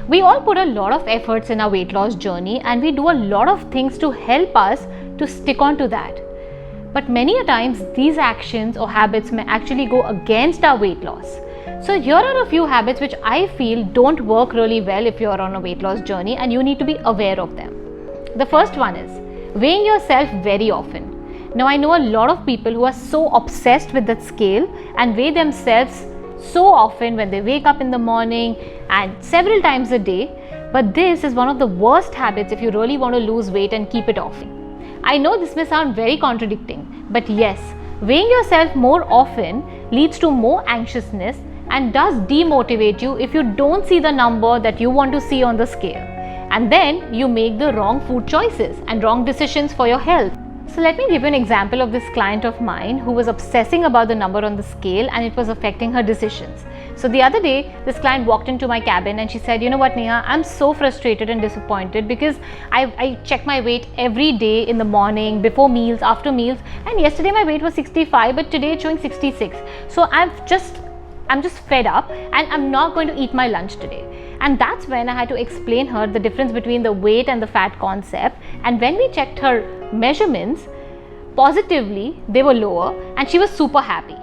We all put a lot of efforts in our weight loss journey, and we do a lot of things to help us to stick on to that. But many a times these actions or habits may actually go against our weight loss. So here are a few habits which I feel don't work really well if you're on a weight loss journey, and you need to be aware of them. The first one is weighing yourself very often. Now I know a lot of people who are so obsessed with that scale and weigh themselves so often when they wake up in the morning and several times a day, but this is one of the worst habits if you really want to lose weight and keep it off. I know this may sound very contradicting, but yes, weighing yourself more often leads to more anxiousness and does demotivate you if you don't see the number that you want to see on the scale, and then you make the wrong food choices and wrong decisions for your health. So let me give you an example of this client of mine who was obsessing about the number on the scale, and it was affecting her decisions. So the other day, this client walked into my cabin and she said, you know what, Neha, I'm so frustrated and disappointed because I check my weight every day in the morning, before meals, after meals, and yesterday my weight was 65, but today it's showing 66. So I'm just fed up and I'm not going to eat my lunch today. And that's when I had to explain her the difference between the weight and the fat concept. And when we checked her measurements, positively they were lower and she was super happy.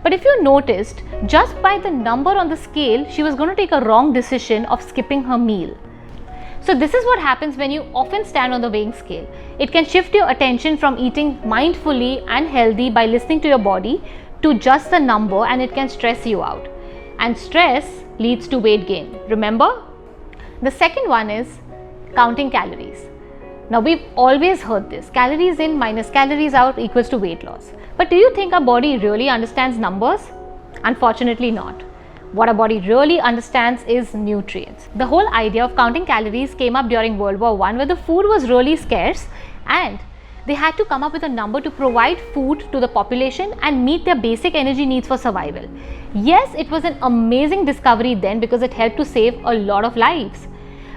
But if you noticed, just by the number on the scale, she was going to take a wrong decision of skipping her meal. So this is what happens when you often stand on the weighing scale. It can shift your attention from eating mindfully and healthy by listening to your body to just the number, and it can stress you out. And stress leads to weight gain. Remember? The second one is counting calories. Now we've always heard this, calories in minus calories out equals to weight loss. But do you think our body really understands numbers? Unfortunately not. What our body really understands is nutrients. The whole idea of counting calories came up during World War I, where the food was really scarce and they had to come up with a number to provide food to the population and meet their basic energy needs for survival. Yes, it was an amazing discovery then because it helped to save a lot of lives.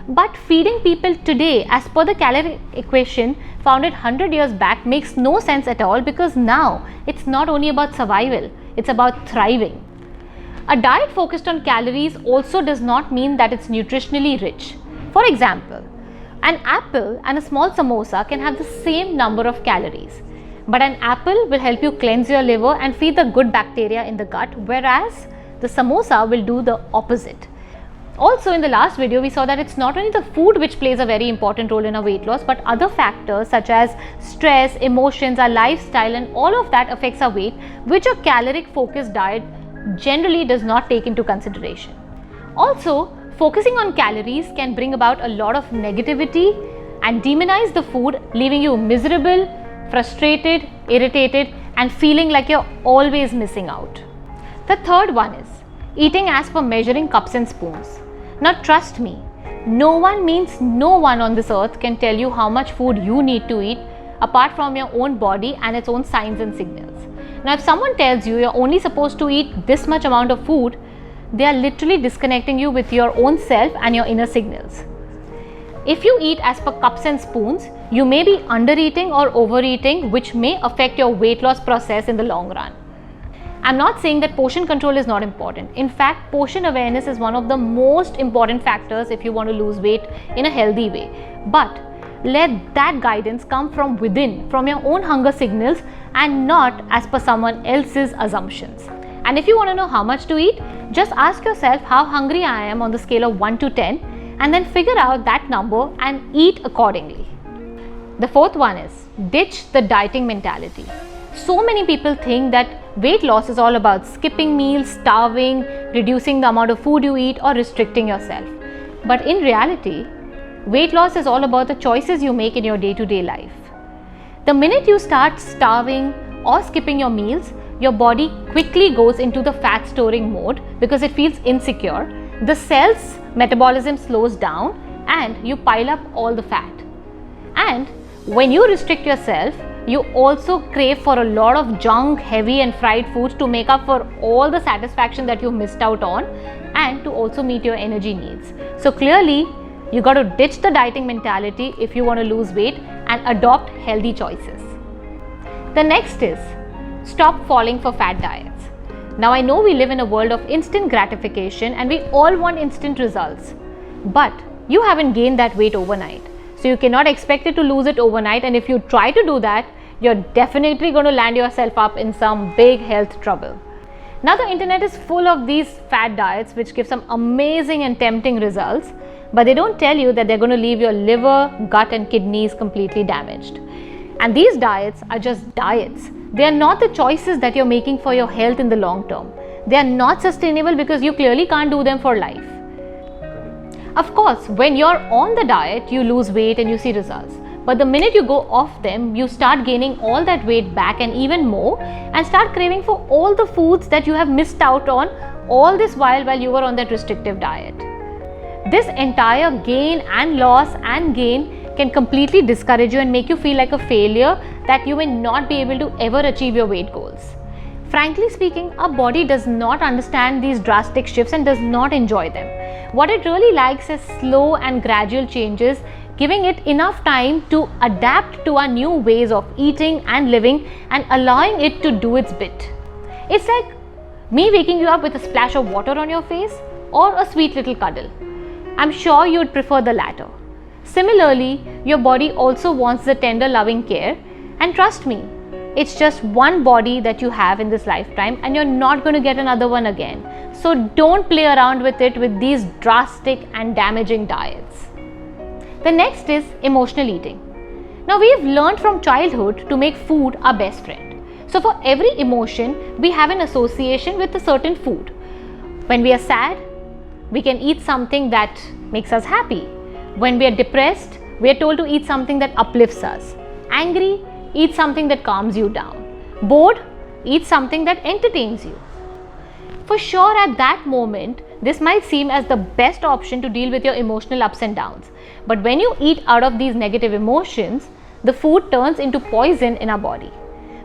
But feeding people today as per the calorie equation founded 100 years back makes no sense at all, because now it's not only about survival, it's about thriving. A diet focused on calories also does not mean that it's nutritionally rich. For example, an apple and a small samosa can have the same number of calories, but an apple will help you cleanse your liver and feed the good bacteria in the gut, whereas the samosa will do the opposite. Also, in the last video, we saw that it's not only the food which plays a very important role in our weight loss, but other factors such as stress, emotions, our lifestyle, and all of that affects our weight, which a caloric focused diet generally does not take into consideration. Also, focusing on calories can bring about a lot of negativity and demonize the food, leaving you miserable, frustrated, irritated, and feeling like you're always missing out. The third one is eating as per measuring cups and spoons. Now trust me, no one means no one on this earth can tell you how much food you need to eat apart from your own body and its own signs and signals. Now if someone tells you you're only supposed to eat this much amount of food, they are literally disconnecting you with your own self and your inner signals. If you eat as per cups and spoons, you may be under-eating or overeating, which may affect your weight loss process in the long run. I'm not saying that portion control is not important. In fact, portion awareness is one of the most important factors if you want to lose weight in a healthy way. But let that guidance come from within, from your own hunger signals, and not as per someone else's assumptions. And if you want to know how much to eat, just ask yourself how hungry I am on the scale of 1 to 10, and then figure out that number and eat accordingly. The fourth one is ditch the dieting mentality. So many people think that weight loss is all about skipping meals, starving, reducing the amount of food you eat, or restricting yourself. But in reality, weight loss is all about the choices you make in your day-to-day life. The minute you start starving or skipping your meals, your body quickly goes into the fat storing mode because it feels insecure. The cell's metabolism slows down and you pile up all the fat. And when you restrict yourself, you also crave for a lot of junk, heavy and fried foods to make up for all the satisfaction that you missed out on and to also meet your energy needs. So clearly, you got to ditch the dieting mentality if you want to lose weight and adopt healthy choices. The next is stop falling for fad diets. Now I know we live in a world of instant gratification and we all want instant results. But you haven't gained that weight overnight. So you cannot expect it to lose it overnight, and if you try to do that, you're definitely going to land yourself up in some big health trouble. Now the internet is full of these fad diets which give some amazing and tempting results, but they don't tell you that they're going to leave your liver, gut and kidneys completely damaged. And these diets are just diets. They are not the choices that you're making for your health in the long term. They are not sustainable because you clearly can't do them for life. Of course, when you're on the diet, you lose weight and you see results. But the minute you go off them, you start gaining all that weight back and even more, and start craving for all the foods that you have missed out on all this while you were on that restrictive diet. This entire gain and loss and gain can completely discourage you and make you feel like a failure, that you may not be able to ever achieve your weight goals. Frankly speaking, our body does not understand these drastic shifts and does not enjoy them. What it really likes is slow and gradual changes, giving it enough time to adapt to our new ways of eating and living and allowing it to do its bit. It's like me waking you up with a splash of water on your face or a sweet little cuddle. I'm sure you'd prefer the latter. Similarly, your body also wants the tender loving care, and trust me, it's just one body that you have in this lifetime and you're not going to get another one again. So don't play around with it with these drastic and damaging diets. The next is emotional eating. Now we've learned from childhood to make food our best friend. So for every emotion, we have an association with a certain food. When we are sad, we can eat something that makes us happy. When we are depressed, we are told to eat something that uplifts us. Angry, eat something that calms you down. Bored, eat something that entertains you. For sure, at that moment, this might seem as the best option to deal with your emotional ups and downs. But when you eat out of these negative emotions, the food turns into poison in our body.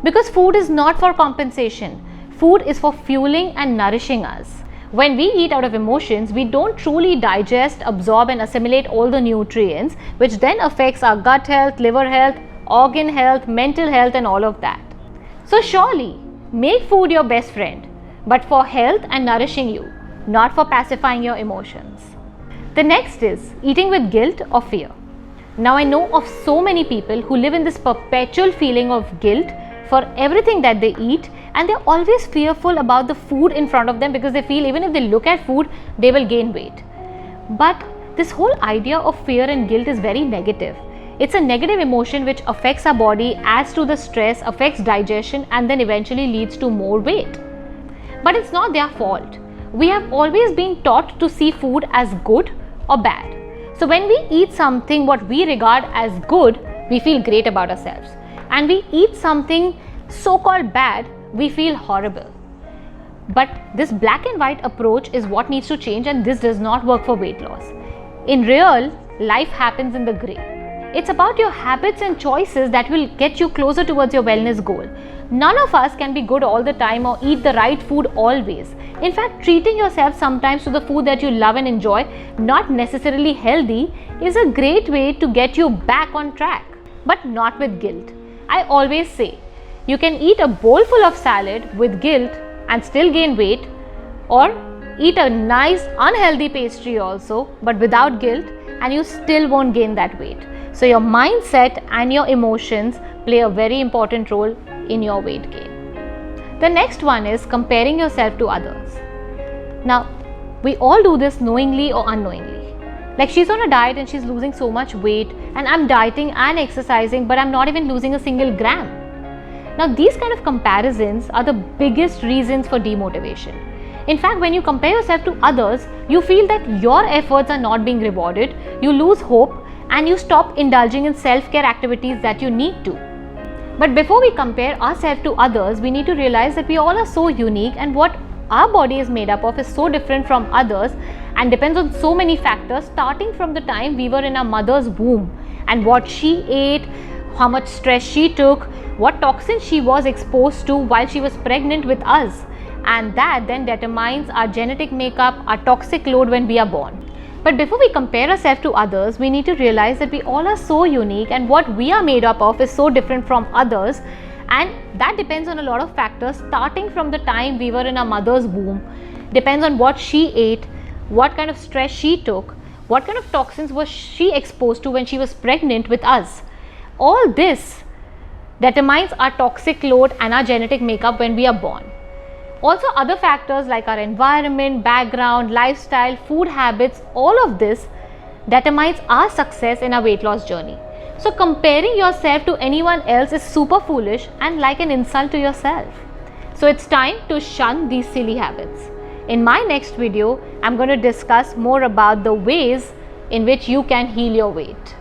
Because food is not for compensation. Food is for fueling and nourishing us. When we eat out of emotions, we don't truly digest, absorb and assimilate all the nutrients, which then affects our gut health, liver health, organ health, mental health and all of that. So surely, make food your best friend, but for health and nourishing you, not for pacifying your emotions. The next is eating with guilt or fear. Now I know of so many people who live in this perpetual feeling of guilt for everything that they eat, and they're always fearful about the food in front of them because they feel even if they look at food, they will gain weight. But this whole idea of fear and guilt is very negative. It's a negative emotion which affects our body, adds to the stress, affects digestion and then eventually leads to more weight. But it's not their fault. We have always been taught to see food as good or bad. So when we eat something what we regard as good, we feel great about ourselves. And we eat something so-called bad, we feel horrible. But this black and white approach is what needs to change, and this does not work for weight loss. In real, life happens in the gray. It's about your habits and choices that will get you closer towards your wellness goal. None of us can be good all the time or eat the right food always. In fact, treating yourself sometimes to the food that you love and enjoy, not necessarily healthy, is a great way to get you back on track, but not with guilt. I always say, you can eat a bowl full of salad with guilt and still gain weight, or eat a nice unhealthy pastry also but without guilt, and you still won't gain that weight. So your mindset and your emotions play a very important role in your weight gain. The next one is comparing yourself to others. Now, we all do this knowingly or unknowingly. Like, she's on a diet and she's losing so much weight, and I'm dieting and exercising but I'm not even losing a single gram. Now, these kind of comparisons are the biggest reasons for demotivation. In fact, when you compare yourself to others, you feel that your efforts are not being rewarded, you lose hope, and you stop indulging in self-care activities that you need to. But before we compare ourselves to others, we need to realize that we all are so unique, and what our body is made up of is so different from others and depends on so many factors, starting from the time we were in our mother's womb and what she ate, how much stress she took, what toxins she was exposed to while she was pregnant with us, and that then determines our genetic makeup, our toxic load when we are born. But before we compare ourselves to others, we need to realize that we all are so unique and what we are made up of is so different from others, and that depends on a lot of factors, starting from the time we were in our mother's womb, depends on what she ate, what kind of stress she took, What kind of toxins was she exposed to when she was pregnant with us? All this determines our toxic load and our genetic makeup when we are born. Also, other factors like our environment, background, lifestyle, food habits, all of this determines our success in our weight loss journey. So comparing yourself to anyone else is super foolish and like an insult to yourself. So it's time to shun these silly habits. In my next video, I'm going to discuss more about the ways in which you can heal your weight.